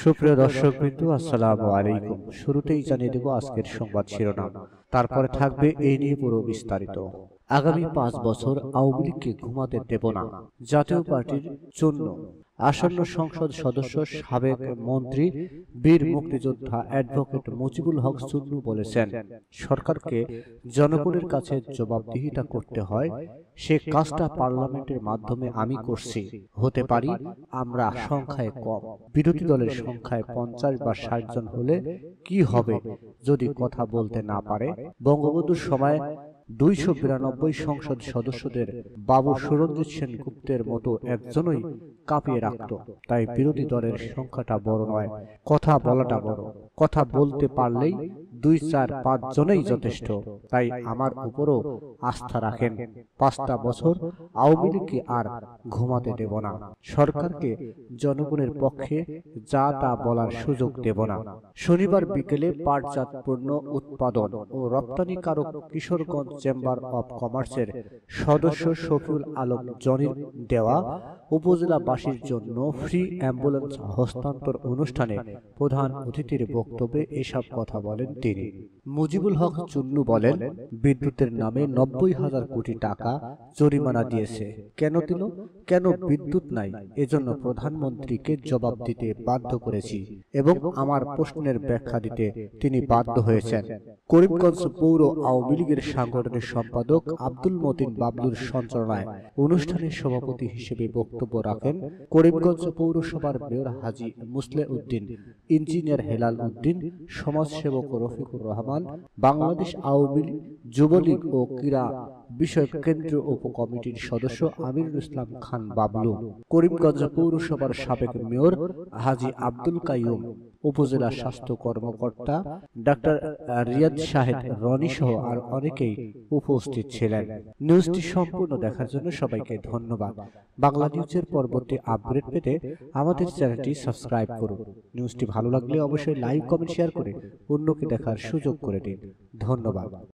সুপ্রিয় দর্শকবৃন্দ, আসসালামু আলাইকুম। শুরুতেই জানিয়ে দেব আজকের সংবাদ শিরোনাম, তারপরে থাকবে এই নিয়ে পুরো বিস্তারিত। আগামী 5 বছর আওয়ামী লীগকে ঘুমাতে দেব না, জাতীয় পার্টির জন্য আসন্ন সংসদ সদস্য সাবেক মন্ত্রী বীর মুক্তিযোদ্ধা অ্যাডভোকেট মুজিবুল হক চুন্নু বলেছেন, সরকারকে জনগণের কাছে জবাবদিহিতা করতে হয়, সে কাজটা পার্লামেন্টের মাধ্যমে আমি করছি। হতে পারি আমরা সংখ্যায় কম, বিরোধী দলের সংখ্যায় 50 বা 60 জন হলে কি হবে যদি কথা বলতে না পারে? বঙ্গবন্ধুর সময় 292 সংসদ সদস্যদের বাবু সুরঞ্জিত সেনগুপ্তের মতো একজনই কাঁপিয়ে রাখত। তাই বিরোধী দলের সংখ্যাটা বড় নয়, কথা বলাটা বড়। কথা বলতে পারলেই 2, 4, 5 জনেই যথেষ্ট। তাই আমার উপরও আস্থা রাখেন। 5টা বছর আওয়ামী লীগকে আর ঘুমাতে দেব না। সরকারকে জনগণের পক্ষে যা তা বলার সুযোগ দেব না। শনিবার বিকেলে পাটজাত পণ্য উৎপাদন ও রপ্তানিকারক কিশোরগঞ্জ চেম্বার অব কমার্সের সদস্য শফিউল আলম জনির দেওয়া উপজেলাবাসীর জন্য ফ্রি অ্যাম্বুলেন্স হস্তান্তর অনুষ্ঠানে প্রধান অতিথির বক্তব্যে এসব কথা বলেন তিনি। মুজিবুল হক চুন্নু বলেন, বিদ্যুতের নামে 90,000 কোটি টাকা জরিমানা দিয়েছে। কেন দিল? কেন বিদ্যুৎ নাই? এজন্য প্রধানমন্ত্রীকে জবাব দিতে বাধ্য করেছি এবং আমার প্রশ্নের ব্যাখ্যা দিতে তিনি বাধ্য হয়েছেন। করিমগঞ্জ পৌর আওয়ামী লীগের সাংগঠনিক সম্পাদক আব্দুল মতিন বাবলুর সঞ্চালনায় অনুষ্ঠানে সভাপতি হিসেবে বক্তব্য রাখেন করিমগঞ্জ পৌরসভার মেয়র হাজী মুসলে উদ্দিন, ইঞ্জিনিয়ার হেলাল উদ্দিন, সমাজসেবক রফিকুর রহমান, বাংলাদেশ আওয়ামী যুবলীগ ও ক্রীড়া বিষয়ক কেন্দ্রীয় উপকমিটির সদস্য আমিনুল ইসলাম খান বাবলু, করিমগঞ্জ পৌরসভার সাবেক মেয়র হাজী আব্দুল কাইয়ুম, উপজেলা স্বাস্থ্য কর্মকর্তা ডাক্তার রিয়াদ শাহেদ রনি সহ আর অনেকেই উপস্থিত ছিলেন। নিউজটি সম্পূর্ণ দেখার জন্য সবাইকে ধন্যবাদ। বাংলা নিউজের পরবর্তী আপডেট পেতে আমাদের চ্যানেলটি সাবস্ক্রাইব করুন। নিউজটি ভালো লাগলে অবশ্যই লাইক, কমেন্ট, শেয়ার করে অন্যকে দেখার সুযোগ করে দিন। ধন্যবাদ।